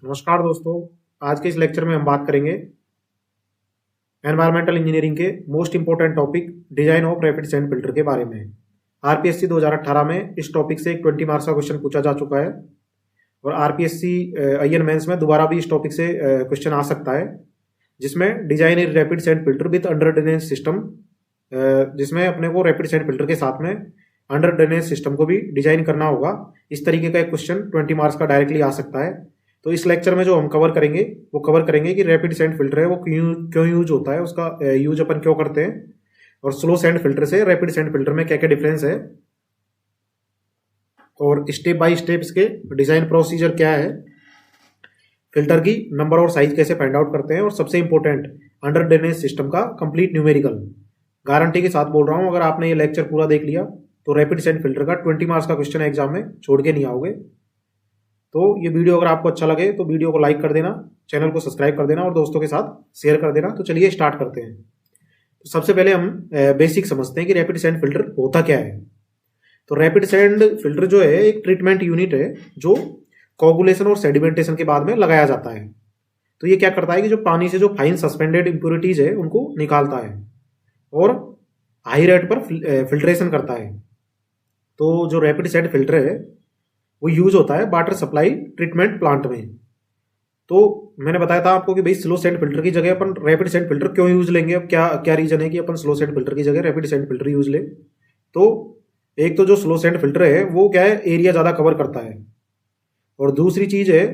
नमस्कार दोस्तों। आज के इस लेक्चर में हम बात करेंगे एनवायरमेंटल इंजीनियरिंग के most important topic design of rapid sand filter के बारे में। आरपीएससी 2018 में इस टॉपिक से एक 20 मार्क्स का क्वेश्चन पूछा जा चुका है और आरपीएससी आईएन मेंस में दोबारा भी इस टॉपिक से क्वेश्चन आ सकता है, जिसमें design a rapid sand filter with under drainage system, जिसमें अपने को रैपिड सैंड फिल्टर के साथ में अंडर ड्रेनेज सिस्टम को भी डिजाइन करना होगा। इस तरीके का एक क्वेश्चन 20 मार्क्स का डायरेक्टली आ सकता है। तो इस लेक्चर में जो हम कवर करेंगे कि रैपिड सैंड फिल्टर है वो क्यों यूज होता है, उसका यूज अपन क्यों करते हैं, और स्लो सैंड फिल्टर से रैपिड सैंड फिल्टर में क्या क्या डिफरेंस है, और स्टेप बाय स्टेप इसके डिजाइन प्रोसीजर क्या है, फिल्टर की नंबर और साइज कैसे फाइंड आउट करते हैं, और सबसे इंपॉर्टेंट अंडर ड्रेनेज सिस्टम का कंप्लीट न्यूमेरिकल। गारंटी के साथ बोल रहा हूं, अगर आपने ये लेक्चर पूरा देख लिया तो रैपिड सैंड फिल्टर का 20 मार्क्स का क्वेश्चन एग्जाम में छोड़ के नहीं आओगे। तो ये वीडियो अगर आपको अच्छा लगे तो वीडियो को लाइक कर देना, चैनल को सब्सक्राइब कर देना और दोस्तों के साथ शेयर कर देना। तो चलिए स्टार्ट करते हैं। तो सबसे पहले हम बेसिक समझते हैं कि रैपिड सैंड फिल्टर होता क्या है। तो रैपिड सैंड फिल्टर जो है एक ट्रीटमेंट यूनिट है जो कोगुलेशन और सेडिमेंटेशन के बाद में लगाया जाता है। तो ये क्या करता है कि जो पानी से जो फाइन सस्पेंडेड इंप्योरिटीज है उनको निकालता है और हाई रेट पर फिल्ट्रेशन करता है। तो जो रैपिड सैंड फिल्टर है वो यूज होता है वाटर सप्लाई ट्रीटमेंट प्लांट में। तो मैंने बताया था आपको कि भाई स्लो सैंड फिल्टर की जगह अपन रैपिड सैंड फिल्टर क्यों यूज लेंगे। अब क्या क्या रीजन है कि अपन स्लो सैंड फिल्टर की जगह रैपिड सैंड फिल्टर यूज ले। तो एक तो जो स्लो सैंड फिल्टर है वो क्या है, एरिया ज्यादा कवर करता है, और दूसरी चीज है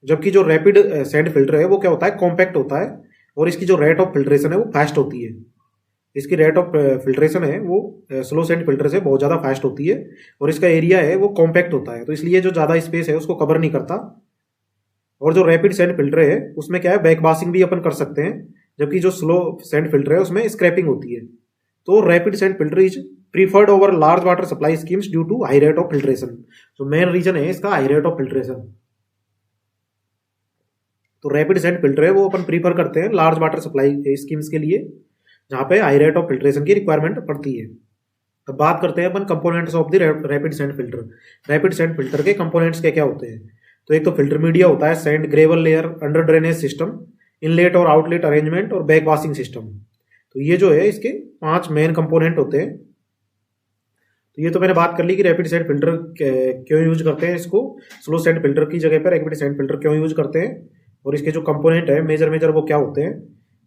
जबकि जो रैपिड सैंड फिल्टर है वो क्या होता है, कॉम्पैक्ट होता है, और इसकी जो रेट ऑफ फिल्ट्रेशन है वो फास्ट होती है। इसकी रेट ऑफ फिल्ट्रेशन है वो स्लो सैंड फिल्टर से बहुत ज़्यादा फास्ट होती है, और इसका एरिया है वो कॉम्पैक्ट होता है, तो इसलिए जो ज़्यादा स्पेस है उसको कवर नहीं करता। और जो रैपिड सैंड फिल्टर है उसमें क्या है, बैक पासिंग भी अपन कर सकते हैं, जबकि जो स्लो सैंड फिल्टर है उसमें स्क्रैपिंग होती है। तो rapid sand filter is preferred over large water supply schemes due to high rate of filtration. तो मेन रीजन है इसका हाई रेट ऑफ फिल्ट्रेशन। तो रैपिड सैंड फिल्टर है वो अपन प्रीफर करते हैं लार्ज वाटर सप्लाई स्कीम्स के लिए, जहां पे हाई रेट ऑफ फिल्ट्रेशन की रिक्वायरमेंट पड़ती है। अब बात करते हैं अपन components of the rapid sand filter. Rapid sand filter के कंपोनेंट्स क्या क्या होते हैं। तो एक तो फिल्टर मीडिया होता है, sand gravel layer, under drainage system, inlet और आउटलेट अरेंजमेंट और बैक वाशिंग सिस्टम। तो ये जो है इसके 5 मेन कंपोनेंट होते हैं। तो ये तो मैंने बात कर ली कि रैपिड सैंड फिल्टर क्यों यूज करते हैं, इसको स्लो सैंड फिल्टर की जगह पर रैपिड सैंड फिल्टर क्यों यूज करते हैं, और इसके जो कंपोनेंट है मेजर वो क्या होते हैं।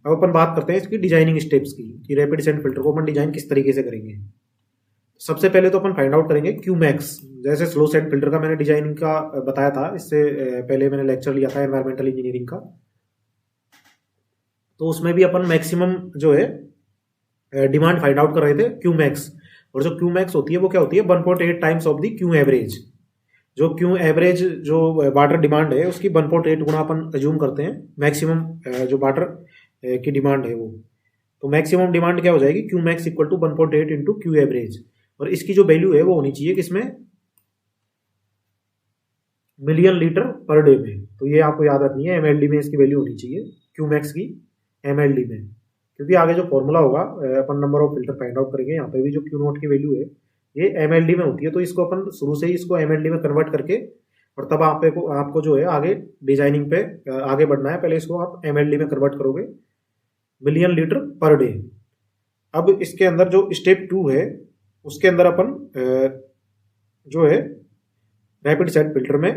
अब अपन बात करते हैं इसकी डिजाइनिंग स्टेप्स की कि रैपिड सैंड फिल्टर को अपन डिजाइन किस तरीके से करेंगे। सबसे पहले तो अपन फाइंड आउट करेंगे क्यू मैक्स। जैसे स्लो सैंड फिल्टर का मैंने डिजाइनिंग का बताया था, इससे पहले मैंने लेक्चर लिया था एनवायरमेंटल इंजीनियरिंग का, तो उसमें भी अपन मैक्सिमम जो है डिमांड फाइंड आउट कर रहे थे क्यू मैक्स। और जो क्यू मैक्स होती है वो क्या होती है, 1.8 times of the Q average. जो क्यू एवरेज जो वाटर डिमांड है उसकी 1.8 गुना अपन अज्यूम करते हैं मैक्सिमम जो वाटर की डिमांड है वो। तो मैक्सिमम डिमांड क्या हो जाएगी, Q max equal to 1.8 into Q average, और इसकी जो वैल्यू है वो होनी चाहिए किसमें, मिलियन लीटर पर डे में। तो ये आपको याद रखनी है, एमएलडी में इसकी वैल्यू होनी चाहिए क्यू मैक्स की एमएलडी में, क्योंकि आगे जो फॉर्मूला होगा अपन number of filter find out करेंगे, यहाँ पे भी जो क्यू नोट की वैल्यू है ये एमएलडी में होती है। तो इसको अपन शुरू से ही इसको एमएलडी में कन्वर्ट करके, और तब आपको जो है आगे डिजाइनिंग पे आगे बढ़ना है, पहले इसको आप एमएलडी में कन्वर्ट करोगे, मिलियन लीटर पर डे। अब इसके अंदर जो स्टेप 2 है उसके अंदर अपन जो है रैपिड सैंड फिल्टर में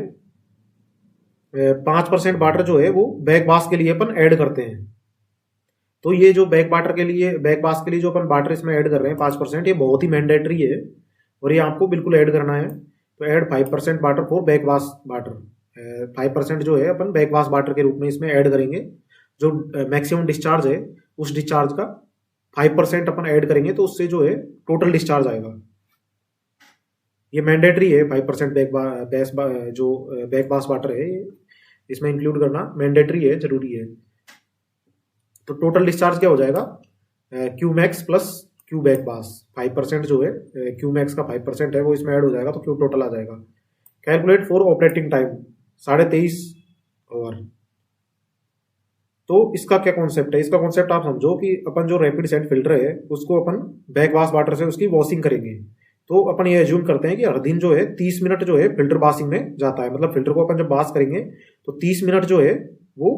5% वाटर जो है वो बैक बास के लिए अपन ऐड करते हैं। तो ये जो बैक बास के लिए जो अपन वाटर इसमें ऐड कर रहे हैं 5%, ये बहुत ही मैंडेटरी है और ये आपको बिल्कुल ऐड करना है। तो ऐड 5% वाटर फॉर बैक बास वाटर, 5% जो है अपन बैक बास वाटर के रूप में इसमें ऐड करेंगे। जो मैक्सिमम डिस्चार्ज है उस डिस्चार्ज का 5% अपन ऐड करेंगे, तो उससे जो है टोटल डिस्चार्ज आएगा। ये मैंडेटरी है, 5% जो बैक बास वाटर है इसमें इंक्लूड करना मैंडेटरी है, जरूरी है। तो टोटल डिस्चार्ज क्या हो जाएगा, Q max plus Q back बास, 5% जो है क्यू मैक्स का 5% है वो इसमें ऐड हो जाएगा, तो क्यू टोटल आ जाएगा। Calculate for operating time 23.5 hour. तो इसका क्या कॉन्सेप्ट है, इसका कॉन्सेप्ट आप समझो कि अपन जो रैपिड सैंड फिल्टर है उसको अपन बैक वाश वाटर से उसकी वॉशिंग करेंगे। तो अपन ये एज्यूम करते हैं कि हर दिन जो है 30 मिनट जो है फिल्टर बासिंग में जाता है, मतलब फिल्टर को अपन जब बास करेंगे तो 30 मिनट जो है वो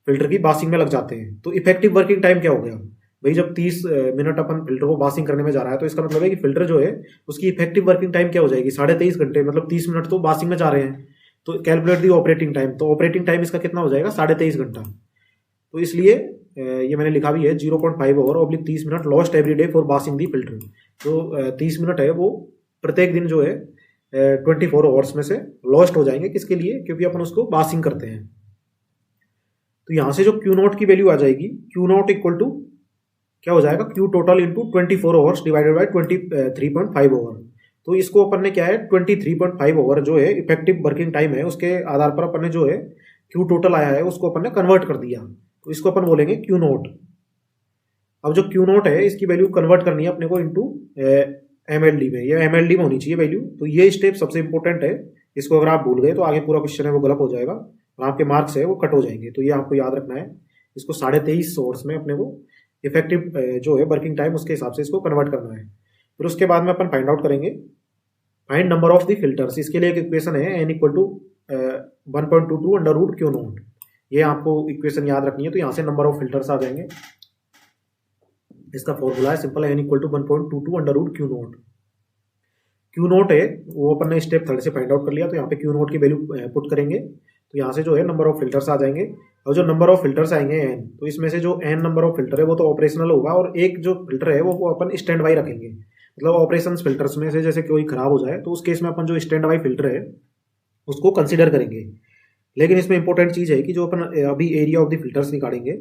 फिल्टर की बासिंग में लग जाते हैं। तो इफेक्टिव वर्किंग टाइम क्या हो गया भाई, जब 30 मिनट अपन फिल्टर को बासिंग करने में जा रहा है तो इसका मतलब है कि फिल्टर जो है उसकी इफेक्टिव वर्किंग टाइम क्या हो जाएगी, 23.5 घंटे, मतलब 30 मिनट तो बासिंग में जा रहे हैं। तो कैलकुलेट दी ऑपरेटिंग टाइम, तो ऑपरेटिंग टाइम इसका कितना हो जाएगा, 23.5 घंटा। तो इसलिए ये मैंने लिखा भी है 0.5 over oblique 30 minute lost every day for Basing the filter. तो 30 मिनट है वो प्रत्येक दिन जो है 24 आवर्स में से लॉस्ट हो जाएंगे, किसके लिए, क्योंकि अपन उसको बासिंग करते हैं। तो यहां से जो क्यू नॉट की वैल्यू आ जाएगी, क्यू नॉट इक्वल टू क्या हो जाएगा, Q total into 24 hours divided by 23.5 over. तो इसको अपन ने क्या है 23.5 ओवर जो है इफेक्टिव वर्किंग टाइम है, उसके आधार पर अपन ने जो है क्यू टोटल आया है उसको अपन ने कन्वर्ट कर दिया, तो इसको अपन बोलेंगे क्यू नोट। अब जो क्यू नोट है इसकी वैल्यू कन्वर्ट करनी है अपने को इंटू एमएलडी में, ये एमएलडी में होनी चाहिए वैल्यू। तो ये स्टेप सबसे इंपॉर्टेंट है, इसको अगर आप भूल गए तो आगे पूरा क्वेश्चन है वो गलत हो जाएगा और आपके मार्क्स है वो कट हो जाएंगे। तो ये आपको याद रखना है, इसको 23.5 आवर्स में अपने को इफेक्टिव जो है वर्किंग टाइम उसके हिसाब से इसको कन्वर्ट करना है। फिर उसके बाद में अपन फाइंड आउट करेंगे find number of the filters. इसके लिए एक इक्वेशन है n equal to 1.22 under root Q not, ये आपको इक्वेशन याद रखनी है। तो यहाँ से नंबर ऑफ फिल्टर्स आ जाएंगे, इसका फॉर्मूला है simple, n equal to 1.22 under root Q not. Q not है वो अपन ने स्टेप 3 से फाइंड आउट कर लिया, तो यहाँ पे क्यू नोट की वैल्यू पुट करेंगे, तो यहाँ से जो है नंबर ऑफ फिल्टर्स आ जाएंगे। और जो नंबर ऑफ फिल्टर्स आएंगे n, तो इसमें से जो n नंबर ऑफ फिल्टर है वो तो ऑपरेशनल होगा, और एक जो फिल्टर है वो अपन स्टैंड बाई रखेंगे, मतलब ऑपरेशन फिल्टर्स में से जैसे कोई खराब हो जाए तो उस केस में अपन जो स्टैंड बाई फिल्टर है उसको कंसिडर करेंगे। लेकिन इसमें इंपॉर्टेंट चीज है कि जो अपन अभी एरिया ऑफ द फिल्टर्स निकालेंगे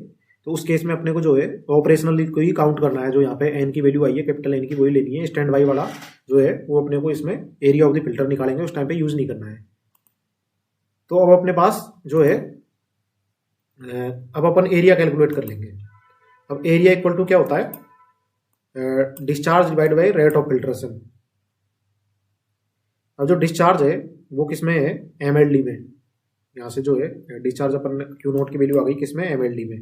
तो उस केस में अपने को जो है ऑपरेशनल को ही काउंट करना है, जो यहाँ पे n की वैल्यू आई है कैपिटल N की वही लेनी है, स्टैंड बाई वाला जो है वो अपने को इसमें एरिया ऑफ द फिल्टर निकालेंगे उस टाइम पे यूज नहीं करना है। तो अब अपने पास जो है अब अपन एरिया कैलकुलेट कर लेंगे। अब एरिया इक्वल टू क्या होता है, discharge divide by rate of filtration. अब जो डिस्चार्ज है वो किसमें है, एमएलडी में। यहाँ से जो है डिस्चार्ज अपन क्यू नोट की वैल्यू आ गई किसमें, एमएलडी में।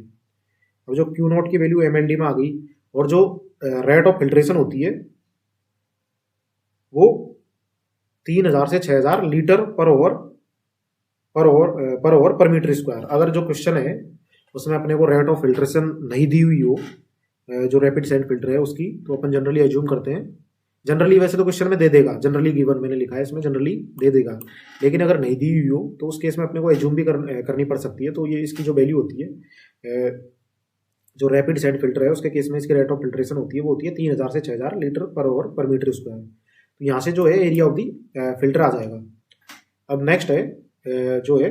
अब जो क्यू नोट की वैल्यू एमएलडी में आ गई और जो रेट ऑफ फिल्ट्रेशन होती है वो 3000 से 6000 लीटर पर ओवर पर मीटर स्क्वायर। अगर जो क्वेश्चन है उसमें अपने को रेट ऑफ फिल्ट्रेशन नहीं दी हुई हो जो रैपिड सेंट फिल्टर है उसकी, तो अपन जनरली एज्यूम करते हैं, जनरली वैसे तो क्वेश्चन में दे देगा, जनरली गिवन मैंने लिखा है इसमें जनरली दे देगा, लेकिन अगर नहीं दी हुई हो तो उस केस में अपने को एज्यूम भी करनी पड़ सकती है। तो ये इसकी जो वैल्यू होती है जो रैपिड सेंट फिल्टर है उसके केस में इसकी रेट ऑफ फिल्ट्रेशन होती है वो होती है 3000 से 6000 लीटर पर ओवर पर मीटर स्क्वायर। तो यहाँ से जो है एरिया ऑफ दी फिल्टर आ जाएगा। अब नेक्स्ट है जो है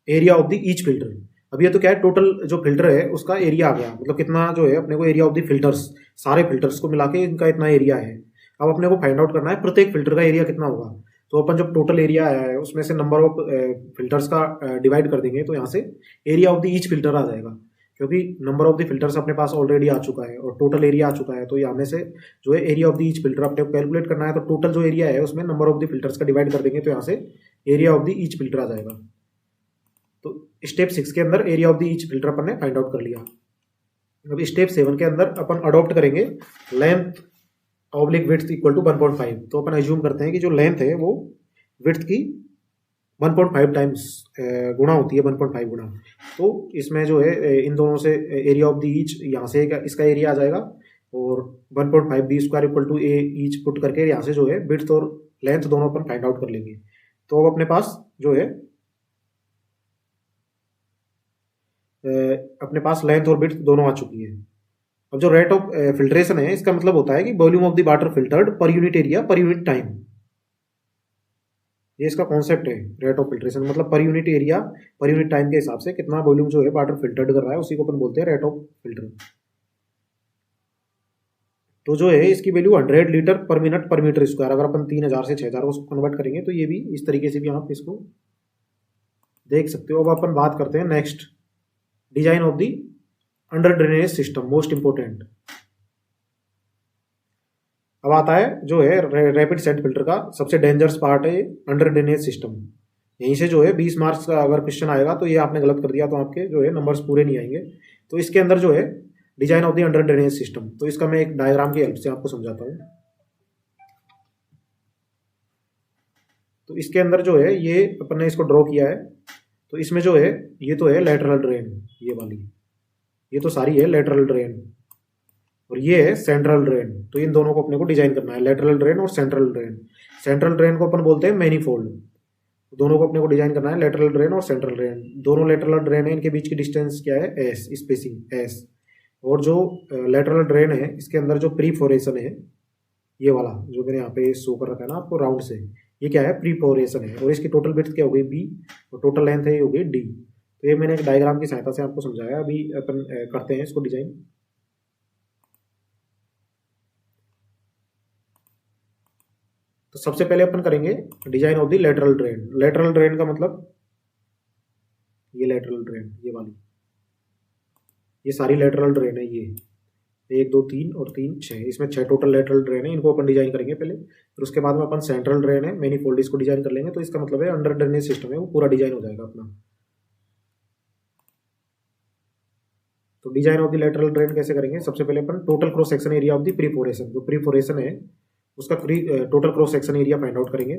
area of the each filter. अब ये तो क्या है, टोटल जो फिल्टर है उसका एरिया आ गया, मतलब कितना जो है अपने को एरिया ऑफ दी फिल्टर्स, सारे फिल्टर्स को मिला के इनका इतना एरिया है। अब अपने को फाइंड आउट करना है प्रत्येक फिल्टर का एरिया कितना होगा। तो अपन जब टोटल एरिया आया है उसमें से नंबर ऑफ फिल्टर्स का डिवाइड कर देंगे तो यहाँ से area of the each filter आ जाएगा, क्योंकि नंबर ऑफ द फिल्टर्स अपने पास ऑलरेडी आ चुका है और टोटल एरिया आ चुका है। तो यहाँ में से जो है area of the each filter अपने को कैलकुलेट करना है, तो टोटल जो एरिया है उसमें नंबर ऑफ द फिल्टर्स का डिवाइड कर देंगे तो यहाँ से area of the each filter आ जाएगा। तो स्टेप 6 के अंदर area of the each filter अपन ने फाइंड आउट कर लिया। अब स्टेप 7 के अंदर अपन अडॉप्ट करेंगे length oblique width equal to 1.5। तो अपन एज्यूम करते हैं कि जो लेंथ है वो विड्थ की 1.5 टाइम्स गुणा होती है, 1.5 गुणा। तो इसमें जो है इन दोनों से एरिया ऑफ द ईच यहाँ से इसका एरिया आ जाएगा और 1.5 B square equal to A each put करके यहाँ से जो है विड्थ और लेंथ दोनों अपन फाइंड आउट कर लेंगे। तो अब अपने पास जो है अपने पास लेंथ और विड्थ दोनों आ चुकी है। अब जो रेट ऑफ फिल्ट्रेशन है इसका मतलब होता है कि volume of the water filtered per unit area per unit time. ये इसका कॉन्सेप्ट है रेट ऑफ फिल्ट्रेशन, मतलब per unit area per unit time के हिसाब से कितना वॉल्यूम जो है वाटर फिल्टर्ड कर रहा है उसी को अपन बोलते हैं रेट ऑफ फिल्टर। तो जो है इसकी वैल्यू 100 लीटर पर मिनट पर मीटर स्क्वायर। अगर अपन 3000 से 6000 को कन्वर्ट करेंगे तो ये भी इस तरीके से भी आप इसको देख सकते हो। अब अपन बात करते हैं next design of the under drainage system, most important. अब आता है जो है रैपिड सेंट फिल्टर का सबसे डेंजरस पार्ट है अंडर ड्रेनेज सिस्टम। यहीं से जो है 20 मार्क्स का अगर क्वेश्चन आएगा तो ये आपने गलत कर दिया तो आपके जो है नंबर्स पूरे नहीं आएंगे। तो इसके अंदर जो है design of the under drainage system, तो इसका मैं एक डायग्राम की हेल्प से आपको समझाता हूँ। तो इसके अंदर जो है ये अपन ने इसको ड्रॉ किया है, तो इसमें जो है ये तो है लेटरल ड्रेन, ये वाली, ये तो सारी है लेटरल ड्रेन, और ये है सेंट्रल ड्रेन। तो इन दोनों को अपने को डिजाइन करना है, लेटरल ड्रेन और सेंट्रल ड्रेन। सेंट्रल ड्रेन को अपन बोलते हैं मैनीफोल्ड। दोनों को अपने को डिजाइन करना है, लेटरल ड्रेन और सेंट्रल ड्रेन। दोनों लेटरल ड्रेन है, इनके बीच की डिस्टेंस क्या है, एस, स्पेसिंग एस। और जो लेटरल ड्रेन है इसके अंदर जो प्रीफोरेशन है, ये वाला जो मैंने यहाँ पे शो कर रखा है ना आपको राउंड से, ये क्या है, प्रीफोरेशन है। और इसकी टोटल विड्थ क्या हो गई, बी, और टोटल लेंथ है ये हो गई डी। तो ये मैंने एक डायग्राम की सहायता से आपको समझाया। अभी अपन करते हैं इसको डिजाइन। तो सबसे पहले अपन करेंगे design of the lateral drain. Lateral drain का मतलब ये लेटरल ड्रेन, ये वाली, ये सारी लेटरल ड्रेन है, ये 1 2 3 और 3 6, इसमें 6 टोटल लेटरल ड्रेन है। इनको अपन डिजाइन करेंगे पहले, फिर उसके बाद में अपन सेंट्रल ड्रेन है मैनीफोल्ड, इसको डिजाइन कर लेंगे। तो इसका मतलब है अंडर ड्रेनेज सिस्टम है वो पूरा डिजाइन हो जाएगा अपना। तो design of the lateral drain कैसे करेंगे, सबसे पहले अपन total cross section area of the perforation, जो प्रीफोरेशन है उसका total cross section area find out करेंगे।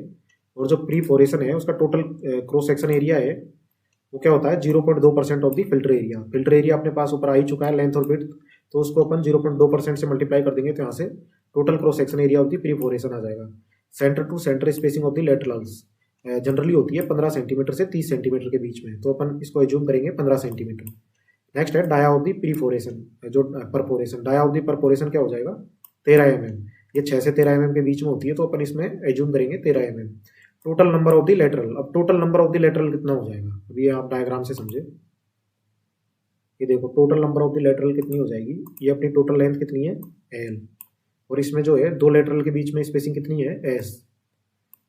और जो प्रीफोरेशन है उसका टोटल क्रॉस सेक्शन एरिया है वो क्या होता है, 0.2% of the filter area. Filter area अपने पास ऊपर आ ही चुका है, लेंथ और विड्थ, तो उसको अपन 0.2% से मल्टीप्लाई कर देंगे, तो यहाँ से total cross section area of the perforation आ जाएगा। Centre to centre spacing of the laterals generally होती है 15 सेंटीमीटर से 30 सेंटीमीटर के बीच में, तो अपन इसको एज्यूम करेंगे 15 सेंटीमीटर। नेक्स्ट है डाया ऑफ द प्रीफोरेशन, जो perforation, dia of the perforation क्या हो जाएगा, 13 mm। ये 6 से 13 mm के बीच में होती है, तो अपन इसमें एज्यूम करेंगे 13 mm। Total number of the lateral, अब total number of the lateral कितना हो जाएगा, अभी आप डायग्राम से समझे। ये देखो total number of the lateral कितनी हो जाएगी, ये अपनी टोटल लेंथ कितनी है, एल, और इसमें जो है दो लेटरल के बीच में स्पेसिंग कितनी है, एस।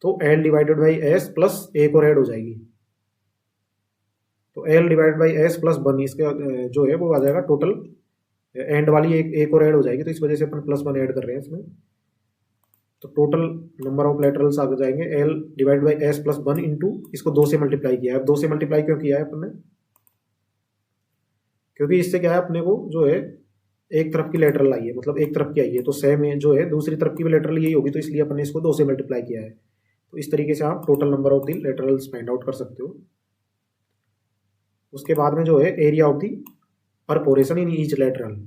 तो L divided by S plus एक और ऐड हो जाएगी, तो L divided by S plus 1, इसका जो है वो आ जाएगा टोटल, एंड वाली एक और ऐड हो जाएगी, तो इस वजह से अपन +1 ऐड कर रहे हैं इसमें। तो टोटल नंबर ऑफ लेटरल्स आ जाएंगे L divide by S plus 1 into, इसको 2 से मल्टीप्लाई किया है। अब 2 से मल्टीप्लाई क्यों किया है अपन ने, क्योंकि इससे क्या है अपने को जो है एक तरफ की लेटरल आई है, मतलब एक तरफ की आई है, तो सेम है जो है दूसरी तरफ की भी लेटरल यही होगी, तो इसलिए अपन ने इसको 2 से मल्टीप्लाई किया है। तो इस तरीके से आप total number of the laterals find out कर सकते हो। उसके बाद में जो है area of the perforation in each lateral.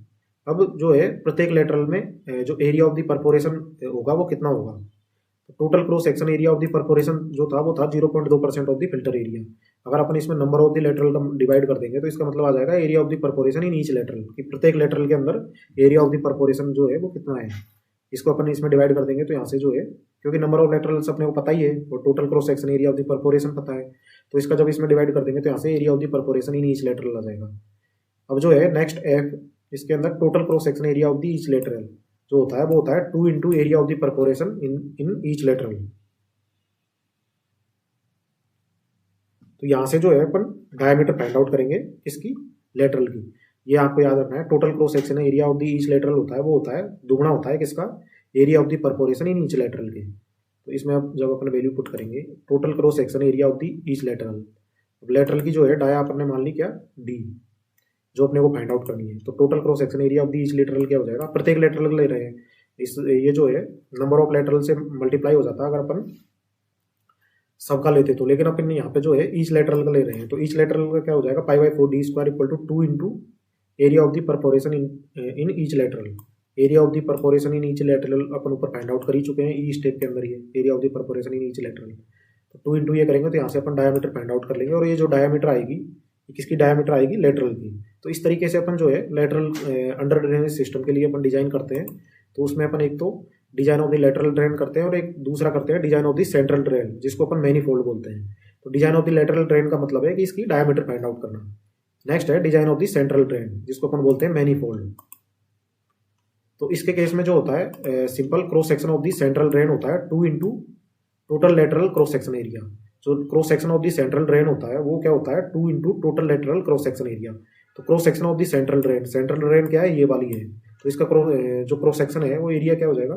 अब जो है प्रत्येक लेटरल में जो एरिया ऑफ दी परफोरेशन होगा वो कितना होगा, तो total cross section area of the perforation जो था वो था 0.2% ऑफ दी फिल्टर एरिया। अगर अपन इसमें नंबर ऑफ दी लेटरल का डिवाइड कर देंगे तो इसका मतलब आ जाएगा area of the perforation in each lateral, कि प्रत्येक लेटरल के अंदर एरिया ऑफ दी परफोरेशन जो है वो कितना है। इसको अपन इसमें डिवाइड कर देंगे तो यहाँ से जो है, क्योंकि नंबर ऑफ लेटरल्स अपने को पता ही है और total cross section area of the perforation पता है, तो इसका जब इसमें डिवाइड कर देंगे तो यहाँ से area of the perforation in each lateral आ जाएगा। अब जो है नेक्स्ट एफ, इसके अंदर total cross section area of the each lateral जो होता है वो होता है 2 into area of the perforation in each lateral. तो यहाँ से जो है अपन डायमीटर फाइंड आउट करेंगे इसकी लेटरल की, ये आपको याद रखना है। Total cross section area of the each lateral होता है वो होता है दुगना होता है किसका, area of the perforation in each lateral के। तो इसमें अब जब अपन वैल्यू पुट करेंगे total cross section area of the each lateral, अब लेटरल की जो है डाया अपन ने मान ली क्या, डी, जो अपने को फाइंड आउट करनी है। तो total cross section area of the each lateral क्या हो जाएगा, प्रत्येक लेटरल ले रहे हैं इस, ये जो है नंबर ऑफ लेटरल से मल्टीप्लाई हो जाता है अगर अपन सबका लेते तो, लेकिन अपन यहाँ पे जो है ईच लेटरल का ले रहे हैं, तो ईच लेटरल का क्या हो जाएगा, π/4d square equal to 2 into area of the perforation in each lateral. Area of the perforation in each lateral अपन ऊपर फाइंड आउट कर ही चुके हैं ई स्टेप के अंदर, ये area of the perforation in each lateral. तो 2 इंटू ये करेंगे तो यहाँ से अपन डायमीटर फाइंड आउट कर लेंगे, और ये जो डायमीटर आएगी किसकी डायमीटर आएगी, लेटरल की। तो इस तरीके से अपन जो है लेटरल अंडर ड्रेनेज सिस्टम के लिए अपन डिजाइन करते हैं। तो उसमें अपन एक तो design of the lateral drain करते हैं और एक दूसरा करते हैं design of the central drain, जिसको अपन मैनीफोल्ड बोलते हैं। तो design of the lateral drain का मतलब है कि इसकी डायमीटर फाइंड आउट करना। नेक्स्ट है design of the central drain, जिसको अपन बोलते हैं मैनीफोल्ड। तो इसके केस में जो होता है simple cross section of the central drain होता है 2 into total lateral cross section area. जो cross section of the central drain होता है वो क्या होता है, 2 into total lateral cross section area. तो cross section of the central drain, central drain क्या है, ये वाली है, तो इसका जो क्रॉस सेक्शन है वो एरिया क्या हो जाएगा,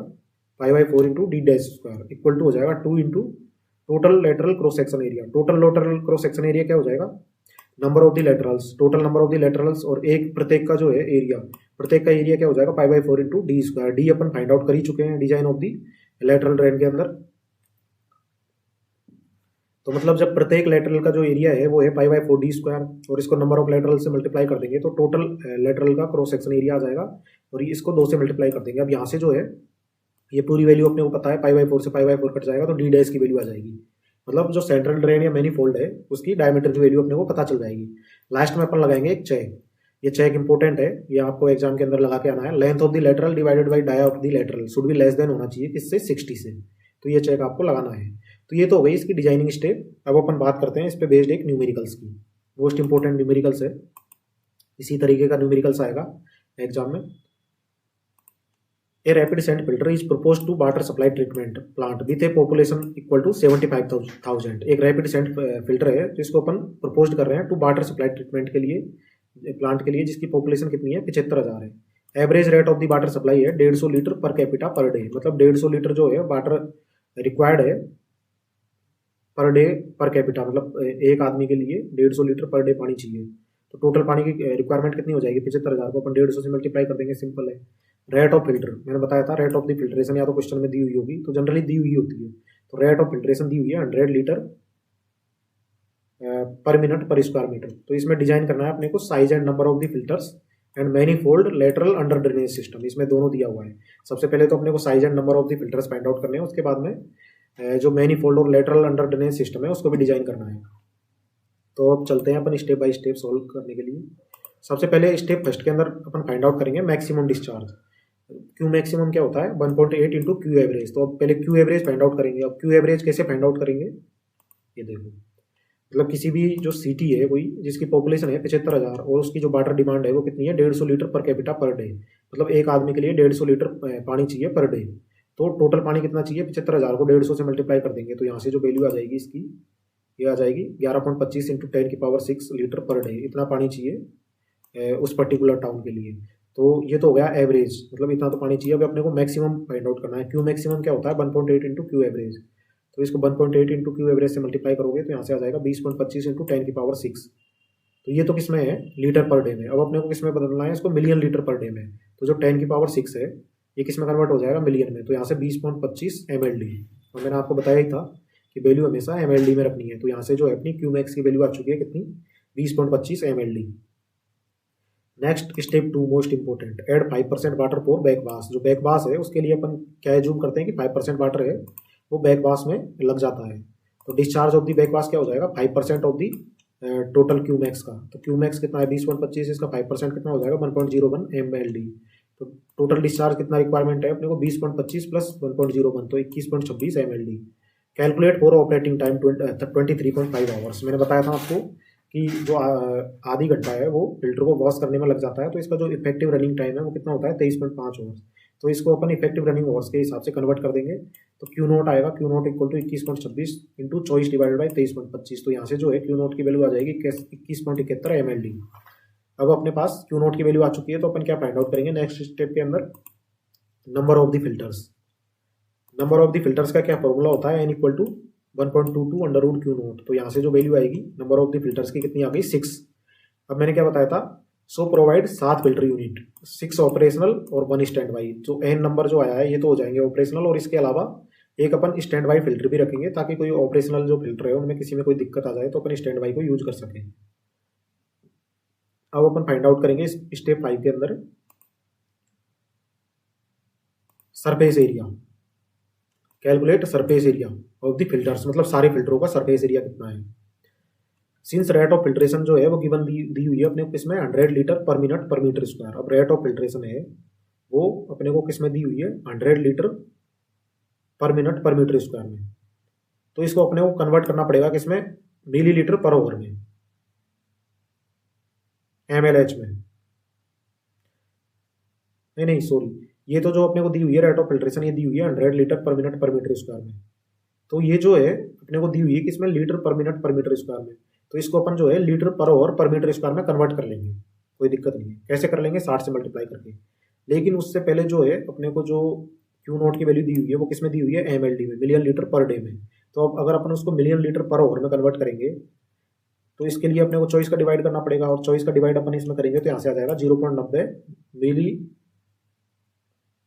π/4 into D dash square equal to हो जाएगा 2 into total lateral cross section area. Total lateral cross section area क्या हो जाएगा, number of the laterals, total number of the laterals, और एक प्रत्येक का जो है एरिया, प्रत्येक का एरिया क्या हो जाएगा, π/4 इंटू डी स्क्वायर। डी अपन फाइंड आउट कर ही चुके हैं design of the lateral drain के अंदर। तो मतलब जब प्रत्येक लेटरल का जो एरिया है वो है पाई बाई 4 डी स्क्वायर और इसको नंबर ऑफ लेटरल से मल्टीप्लाई कर देंगे तो टोटल लेटरल का क्रॉस सेक्शन एरिया आ जाएगा और ये इसको 2 से मल्टीप्लाई कर देंगे। अब यहाँ से जो है ये पूरी वैल्यू अपने को पता है, पाई बाई 4 से पाई बाई 4 कट जाएगा तो डी डैश की वैल्यू आ जाएगी। मतलब जो सेंट्रल ड्रेन या मैनीफोल्ड है उसकी डायमीटर की वैल्यू अपने को पता चल जाएगी। लास्ट में अपन लगाएंगे एक चेक। ये चेक इंपॉर्टेंट है, ये आपको एग्जाम के अंदर लगा के आना है। Length of the lateral divided by dia of the lateral should be less than होना चाहिए किससे, 60 से। तो ये चेक आपको लगाना है। तो ये तो हो गई इसकी डिजाइनिंग स्टेप। अब अपन बात करते हैं इस पे बेस्ड एक न्यूमेरिकल्स की। मोस्ट इंपोर्टेंट न्यूमेरिकल्स है, इसी तरीके का न्यूमेरिकल्स आएगा एग्जाम में। A rapid sand filter is propose to water supply treatment plant with a population equal to 75,000। एक रैपिड सेंट फिल्टर है तो इसको अपन प्रपोज कर रहे हैं टू वाटर सप्लाई ट्रीटमेंट के लिए, प्लांट के लिए, जिसकी पॉपुलेशन कितनी है, 75,000 है। Average rate of the water supply है 150 litre per capita per day. मतलब 150 लीटर जो है वाटर रिक्वायर्ड है पर डे पर कैपिटा, मतलब एक आदमी के लिए 150 लीटर पर डे पानी चाहिए। तो टोटल पानी की रिक्वायरमेंट कितनी हो जाएगी, 75,000 को अपन 150 से मल्टीप्लाई कर देंगे, सिंपल है। रेट ऑफ फिल्टर मैंने बताया था, रेट ऑफ द फिल्ट्रेशन या तो क्वेश्चन में दी हुई होगी, तो जनरली दी हुई होती है। तो रेट ऑफ फिल्ट्रेशन दी हुई है 100 लीटर पर मिनट पर स्क्वायर मीटर। तो इसमें डिजाइन करना है अपने को size and number of the filters and manifold lateral under drainage system, इसमें दोनों दिया हुआ है। सबसे पहले तो अपने को size and number of the filters find out करने हैं, उसके बाद में जो मैनीफोल्ड और लेटरल अंडर ड्रेनेज सिस्टम है उसको भी डिजाइन करना है। तो अब चलते हैं अपन स्टेप बाय स्टेप सॉल्व करने के लिए। सबसे पहले स्टेप फर्स्ट के अंदर अपन फाइंड आउट करेंगे मैक्सिमम डिस्चार्ज। क्यू मैक्सिमम क्या होता है, 1.8 इंटू क्यू एवरेज। तो अब पहले क्यू एवरेज फाइंड आउट करेंगे। अब क्यू एवरेज कैसे फाइंड आउट करेंगे, ये देखो। मतलब किसी भी जो सिटी है कोई जिसकी पॉपुलेशन है 75,000 और उसकी जो वाटर डिमांड है वो कितनी है, 150 litre per capita per day. मतलब एक आदमी के लिए 150 लीटर पानी चाहिए पर डे। तो टोटल पानी कितना चाहिए, 75,000 को 150 से मल्टीप्लाई कर देंगे तो यहाँ से जो वैल्यू आ जाएगी इसकी, ये आ जाएगी 11.25 इंटू 10 की पावर 6 लीटर पर डे। इतना पानी चाहिए उस पर्टिकुलर टाउन के लिए। तो ये तो हो गया एवरेज, मतलब इतना तो पानी चाहिए। अब अपने को मैक्सिमम फाइंड आउट करना है। क्यू मैक्सिमम क्या होता है, 1.8 इंटू क्यू एवरेज। तो इसको 1.8 इंटू क्यू एवरेज से मल्टीप्लाई करोगे तो यहाँ से आ जाएगा 20.25 इंटू 10 की पावर 6। तो ये तो किसमें है, लीटर पर डे में। अब अपने को किसमें बदलना है, इसको मिलियन लीटर पर डे में। तो जो 10 की पावर 6 है ये किसमें कन्वर्ट हो जाएगा, मिलियन में। तो यहाँ से 20.25 MLD। और मैंने आपको बताया ही था कि वैल्यू हमेशा MLD में रखनी है। तो यहाँ से जो है अपनी क्यू मैक्स की वैल्यू आ चुकी है कितनी, 20.25 MLD। Next step 2 most important, add 5% water for back बास। जो बैक बास है उसके लिए अपन क्या एज्यूम करते हैं कि 5% वाटर है वो बैक बास में लग जाता है। तो डिस्चार्ज ऑफ दी बैक बास क्या हो जाएगा, 5% of the total Q max का। तो क्यू मैक्स कितना है 20.25, इसका 5% कितना हो जाएगा 1.01 MLD। तो टोटल डिस्चार्ज कितना रिक्वायरमेंट है अपने को, 20.25 प्लस 1.01 तो 21.26 MLD। Calculate for operating time 23.5 hours. मैंने बताया था आपको कि जो आधी घंटा है वो फिल्टर को वॉश करने में लग जाता है। तो इसका जो इफेक्टिव रनिंग टाइम है वो कितना होता है, 23.5 आवर्स। तो इसको अपन इफेक्टिव रनिंग आवर्स के हिसाब से कन्वर्ट कर देंगे। तो क्यू नोट आएगा, Q naught equal to 21.26 into 24 divided by 23.25। तो यहाँ से जो है क्यू नोट की वैल्यू आ जाएगी 21.71 MLD। अब अपने पास क्यू नोट की वैल्यू आ चुकी है तो अपन क्या फाइंड आउट करेंगे नेक्स्ट स्टेप के अंदर, number of the filters. Number of the filters का क्या फॉर्मूला होता है, n equal to 1.22 under root Q note. तो यहाँ से जो वैल्यू आएगी नंबर ऑफ द फिल्टर्स की कितनी आ गई, 6। अब मैंने क्या बताया था, सो प्रोवाइड 7 फिल्टर यूनिट, 6 ऑपरेशनल और 1 स्टैंड बाई। जो n नंबर जो आया है ये तो हो जाएंगे ऑपरेशनल, और इसके अलावा एक अपन स्टैंड बाई फिल्टर भी रखेंगे ताकि कोई ऑपरेशनल जो फिल्टर है उनमें किसी में कोई दिक्कत आ जाए तो अपन स्टैंड बाई को यूज कर सकें। अब अपन फाइंड आउट करेंगे स्टेप 5 के अंदर surface area. Calculate surface area of the filters, मतलब सारे फिल्टरों का सरफेस एरिया कितना है। सिंस रेट ऑफ फिल्ट्रेशन जो है वो गिवन दी हुई है अपने को किसमें, 100 लीटर पर मिनट पर मीटर स्क्वायर। अब रेट ऑफ फिल्ट्रेशन है वो अपने को किसमें दी हुई है, 100 लीटर पर मिनट पर मीटर स्क्वायर में। तो इसको अपने को कन्वर्ट करना पड़ेगा किसमें, मिली लीटर पर ओवर में, MLH में। नहीं सॉरी, ये तो जो अपने को दी हुई है रेट ऑफ फिल्ट्रेशन ये दी हुई है 100 लीटर पर मिनट पर मीटर स्क्वायर में। तो ये जो है अपने को दी हुई है किसमें, लीटर पर मिनट पर मीटर स्क्वायर में। तो इसको अपन जो है लीटर पर ओवर पर मीटर स्क्वायर में कन्वर्ट कर लेंगे, कोई दिक्कत नहीं है। कैसे कर लेंगे, 60 से मल्टीप्लाई करके। लेकिन उससे पहले जो है अपने को जो क्यू नोट की वैल्यू दी हुई है वो किसमें दी हुई है, MLD में, मिलियन लीटर पर डे में। तो अब अगर अपन उसको मिलियन लीटर पर ओवर में कन्वर्ट करेंगे तो इसके लिए अपने को 24 का डिवाइड करना पड़ेगा, और 24 का डिवाइड अपन इसमें करेंगे तो यहाँ से आ जाएगा 0.90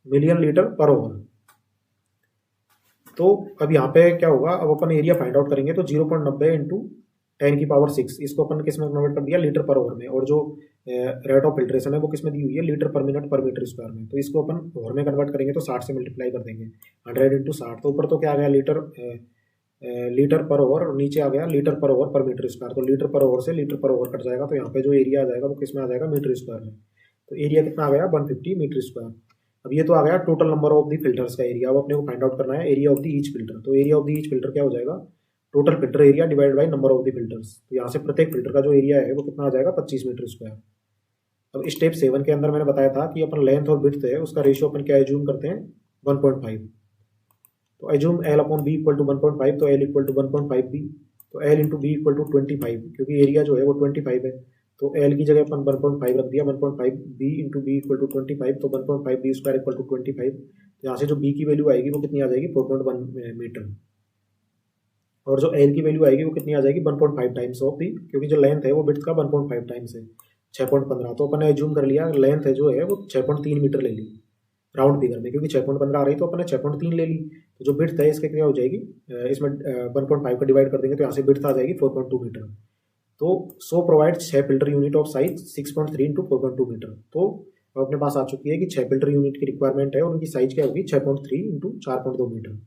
मिलियन लीटर पर ओवर। तो अब यहाँ पे क्या होगा, अब अपन एरिया फाइंड आउट करेंगे तो 0.90 इंटू 10⁶, इसको अपन किस में कन्वर्ट कर दिया, लीटर पर ओवर में, और जो रेट ऑफ फिल्ट्रेशन है वो किस में दी हुई है, लीटर पर मिनट पर मीटर स्क्वायर में। तो इसको अपन ओवर में कन्वर्ट करेंगे तो 60 से मल्टीप्लाई कर देंगे, 100 इंटू 60, तो ऊपर तो क्या आ गया लीटर पर ओवर, और नीचे आ गया लीटर पर ओवर पर मीटर स्क्वायर। तो लीटर पर ओवर से लीटर पर ओवर कट जाएगा, तो यहाँ पे जो एरिया आ जाएगा वो किस में आ जाएगा, मीटर स्क्वायर में। तो एरिया कितना आ गया, 150 मीटर स्क्वायर। अब ये तो आ गया total number of the filters का एरिया। अब अपने को फाइंड आउट करना है area of the each filter. तो area of the each filter क्या हो जाएगा, total filter area divide by number of the filters. तो यहाँ से प्रत्येक फिल्टर का जो एरिया है वो कितना आ जाएगा, 25 मीटर स्क्वायर। अब स्टेप 7 के अंदर मैंने बताया था कि अपन लेंथ और विड्थ है उसका रेशियो अपन क्या एज्यूम करते हैं, 1.5। तो assume L upon B equal to 1.5, तो एल इक्वल टू 1.5 बी, तो L into B equal to 25, क्योंकि एरिया जो है वो 25 है। तो एल की जगह अपन 1.5 रख दिया, 1.5 B into B equal to 25, तो 1.5 बी स्क्वायर इक्वल टू 25। यहाँ से जो बी की वैल्यू आएगी वो कितनी आ जाएगी, 4.1 मीटर, और जो एल की वैल्यू आएगी वो कितनी आ जाएगी, 1.5 टाइम्स ऑफ दी, क्योंकि जो लेंथ है वो विड्थ का 1.5 टाइम्स है, 6.15। तो अपन ने एज्यूम कर लिया लेंथ है जो है वो 6.3 मीटर ले ली राउंड फिगर में, क्योंकि 6.15 आ रही तो अपन ने 6.3 ले ली। तो जो विड्थ है इसके क्या हो जाएगी, इसमें 1.5 का डिवाइड कर देंगे तो यहाँ से विड्थ आ जाएगी 4.2 मीटर। तो so provide 6 filter unit of size 6.3 into 4.2 metre. तो अपने पास आ चुकी है कि 6 फिल्टर यूनिट की रिक्वायरमेंट है और उनकी साइज क्या होगी, 6.3 इंटू 4.2 मीटर।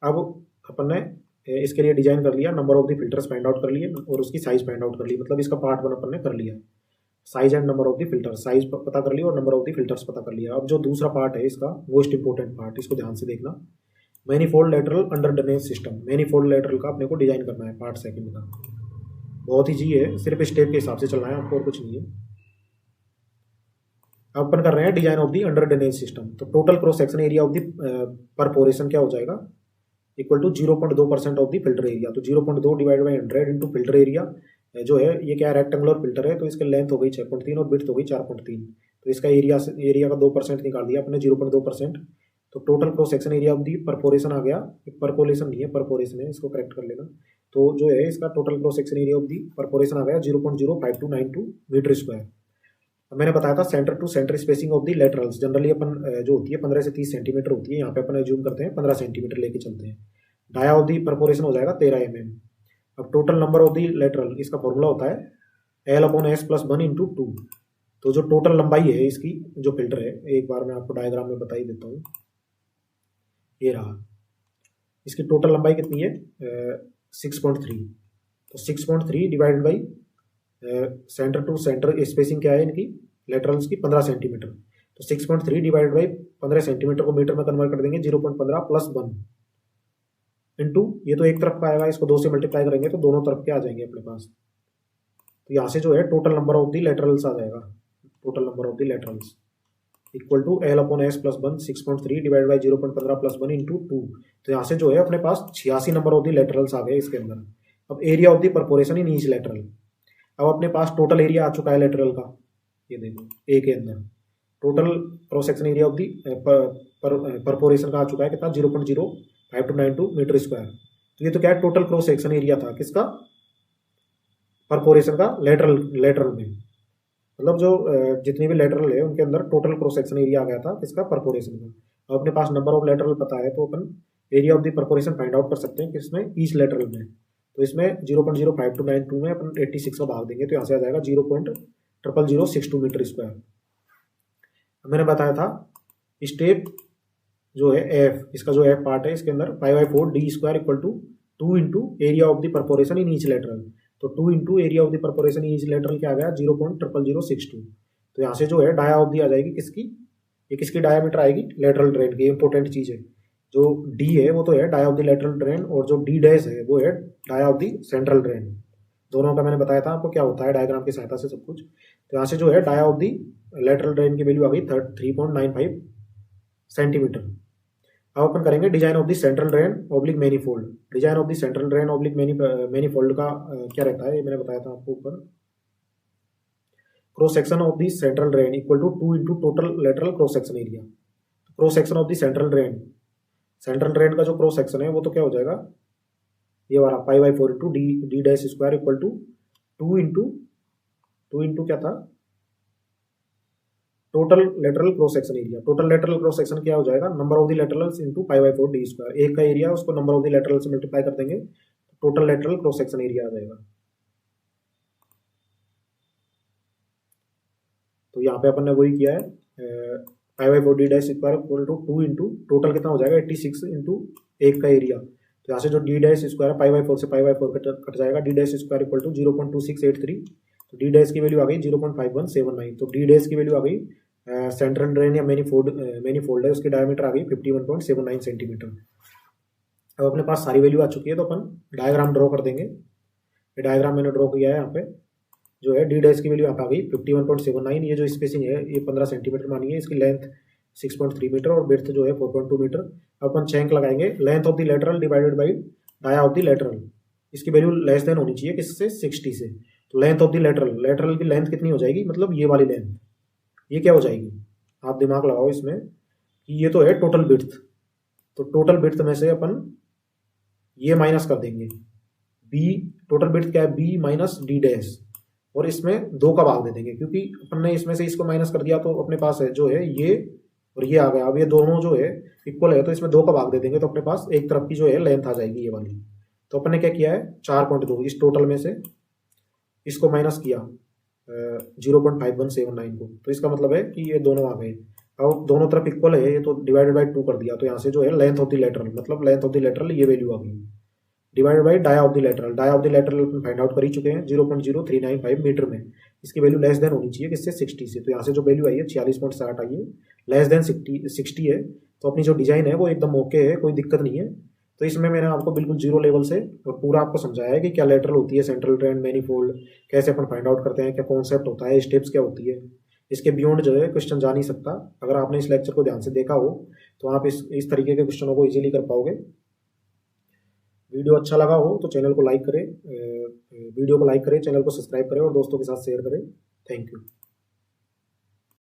अब अपन ने इसके लिए डिजाइन कर लिया, number of the filters find out कर लिए और उसकी साइज फाइंड आउट कर ली, मतलब इसका पार्ट 1 अपन ने कर लिया, size and number of the filter, size पता कर लिया और नंबर ऑफ द फिल्टर्स पता कर लिया। अब जो दूसरा पार्ट है इसका मोस्ट इंपोर्टेंट पार्ट, इसको ध्यान से देखना, manifold lateral under drainage system. Manifold lateral का अपने को डिजाइन करना है, पार्ट 2 का। बहुत ईजी है, सिर्फ स्टेप के हिसाब से चलना है आपको और कुछ नहीं है। अब अपन कर रहे हैं design of the under drainage system. तो total cross section area of the perforation क्या हो जाएगा, equal to 0.2% of the filter area. तो 0.2 divide by 100 into filter area जो है, ये क्या रेक्टेंगुलर फिल्टर है तो इसका लेंथ हो गई 6.3 और विड्थ हो गई 4.3। तो इसका एरिया का 2% निकाल दिया अपने, 0.2%। तो total cross section area of the perforation आ गया, परपोरेशन नहीं है परपोरेशन है, इसको करेक्ट कर लेना। तो जो है इसका total cross section area of the perforation आ गया 0.05292 मीटर स्क्वायर। अब मैंने बताया था centre to centre spacing of the laterals, generally अपन जो होती है 15 से 30 सेंटीमीटर होती है, यहाँ पे अपन एज्यूम करते हैं 15 सेंटीमीटर लेके चलते हैं। डाया ऑफ दी परपोरेशन हो जाएगा 13 mm। अब total number of the lateral, इसका फॉर्मूला होता है L upon S plus 1 into 2। तो जो टोटल लंबाई है इसकी जो फिल्टर है, एक बार मैं आपको डायग्राम में बता ही देता हूँ, ये रहा, इसकी टोटल लंबाई कितनी है 6.3। तो 6.3 divided by centre to centre spacing क्या है इनकी लेटरल्स की 15 सेंटीमीटर। तो 6.3 डिवाइडेड बाई 15 सेंटीमीटर को मीटर में कन्वर्ट कर देंगे, 0.15 प्लस 1 इंटू, ये तो एक तरफ का आएगा, इसको 2 से मल्टीप्लाई करेंगे तो दोनों तरफ के आ जाएंगे अपने पास। तो यहाँ से जो है total number of the laterals आ जाएगा, total number of the laterals equal to L upon S plus 1, 6.3 divide by 0.15 plus 1 into 2। तो यहाँ से जो है अपने पास 86 नंबर ऑफ दी लेटरल्स आ गए इसके अंदर। अब area of the perforation in each lateral, अब अपने पास टोटल एरिया आ चुका है लेटरल का, ये देखो ए के अंदर total cross section area of the perforation का आ चुका है कितना, 0.05292 मीटर स्क्वायर। तो ये तो क्या है, टोटल क्रॉस सेक्शन एरिया था किसका, परपोरेशन का लेटरल में, मतलब जो जितनी भी लेटरल है उनके अंदर टोटल क्रॉस सेक्शन एरिया आ गया था किसका, परपोरेशन का। अब अपने पास नंबर ऑफ लेटरल पता है तो अपन area of the perforation find out कर सकते हैं किसमें, ईच लेटरल में। तो इसमें 0.05292 में अपन 86 का भाग देंगे तो यहाँ से आ जाएगा 0.00062 मीटर स्क्वायर। मैंने बताया था स्टेप जो है एफ, इसका जो एफ पार्ट है इसके अंदर 5/4 D square equal to 2 into area of the perforation in each lateral. तो 2 into area of the perforation in each lateral क्या आ गया, 0.00062। तो यहाँ से जो है डाया ऑफ दी आ जाएगी किसकी, ये किसकी डायामीटर आएगी, लेटरल ड्रेन की। इंपॉर्टेंट चीज़ है, जो डी है वो तो है dia of the lateral drain, और जो डी डैश है वो है dia of the central drain. दोनों का मैंने बताया था आपको क्या होता है डायग्राम की सहायता से सब कुछ। तो यहाँ से जो है dia of the lateral drain की वैल्यू आ गई 3.95 सेंटीमीटर। अब अपन करेंगे design of the central drain oblique manifold. Design of the central drain oblique manifold का क्या रहता है, ये मैंने बताया था आपको ऊपर। Cross section of the central drain equal to 2 into total lateral cross section area. Cross section of the central drain का जो क्रॉस सेक्शन है वो तो क्या हो जाएगा, ये वाला 5/4 into D dash square equal to 2 into क्या था, total lateral cross section area, total lateral cross section क्या हो जाएगा, number of the laterals into π/4 D square, एक का एरिया उसको नंबर ऑफ द लेटरल से मल्टीप्लाई कर देंगे, total lateral cross section area आ जाएगा। तो यहाँ पे अपन ने वही किया है, π/4 D dash square equal to 2 into total कितना हो जाएगा 86 इंटू एक का एरिया। तो यहाँ से जो डी डैश स्क्वायर है π/4 से π/4 कट जाएगा, D dash square equal to 0.2683, तो डी डैश की वैल्यू आ गई 0.5179। तो डी डैश की वैल्यू आ गई, सेंट्रल ड्रेन या मैनीफोल्ड है उसकी डायमीटर आ गई 51.79 सेंटीमीटर। अब अपने पास सारी वैल्यू आ चुकी है, तो अपन डायग्राम ड्रॉ कर देंगे। ये डायग्राम मैंने ड्रॉ किया है, यहाँ पे जो है डी डैश की वैल्यू यहाँ पे आ गई 51.79, ये जो स्पेसिंग है ये 15 सेंटीमीटर मानी है, इसकी लेंथ 6.3 मीटर और विड्थ जो है 4.2 मीटर। अब अपन चैंक लगाएंगे, length of the lateral divided by dia of the lateral, इसकी वैल्यू लेस देन होनी चाहिए किससे, 60 से। तो लेंथ ऑफ द लेटरल की लेंथ कितनी हो जाएगी, मतलब ये वाली लेंथ, ये क्या हो जाएगी, आप दिमाग लगाओ इसमें कि ये तो है टोटल विड्थ, तो टोटल विड्थ में से अपन ये माइनस कर देंगे, बी टोटल विड्थ क्या है, बी माइनस डी डैश, और इसमें 2 का भाग दे देंगे, क्योंकि अपन ने इसमें से इसको माइनस कर दिया तो अपने पास है जो है ये और ये आ गया। अब ये दोनों जो है इक्वल है, तो इसमें 2 का भाग दे देंगे, तो अपने पास एक तरफ की जो है लेंथ आ जाएगी ये वाली। तो अपन ने क्या किया है, 4.2 इस टोटल में से इसको माइनस किया 0.5179 को, तो इसका मतलब है कि ये दोनों आ गए। अब दोनों तरफ इक्वल है, ये तो डिवाइडेड बाई 2 कर दिया, तो यहाँ से जो है लेंथ ऑफ द लेटरल, मतलब लेंथ ऑफ द लेटरल ये वैल्यू आ गई, divided by dia of the lateral, dia of the lateral अपन फाइंड आउट कर ही चुके हैं 0.0395 मीटर में, इसकी वैल्यू लेस देन होनी चाहिए किससे, 60 से। तो यहाँ से जो वैल्यू आई है 46.60 आई है, लेस देन 60 है, तो अपनी जो डिजाइन है वो एकदम ओके है, कोई दिक्कत नहीं है। तो इसमें मैंने आपको बिल्कुल जीरो लेवल से और पूरा आपको समझाया है कि क्या लेटरल होती है, सेंट्रल ड्रेन, मैनीफोल्ड कैसे अपन फाइंड आउट करते हैं, क्या कॉन्सेप्ट होता है, स्टेप्स क्या होती है। इसके बियॉन्ड जो है क्वेश्चन जा नहीं सकता। अगर आपने इस लेक्चर को ध्यान से देखा हो तो आप इस तरीके के क्वेश्चनों को इजीली कर पाओगे। वीडियो अच्छा लगा हो तो चैनल को लाइक करें, वीडियो को लाइक करें, चैनल को सब्सक्राइब करें और दोस्तों के साथ शेयर करें। Thank you.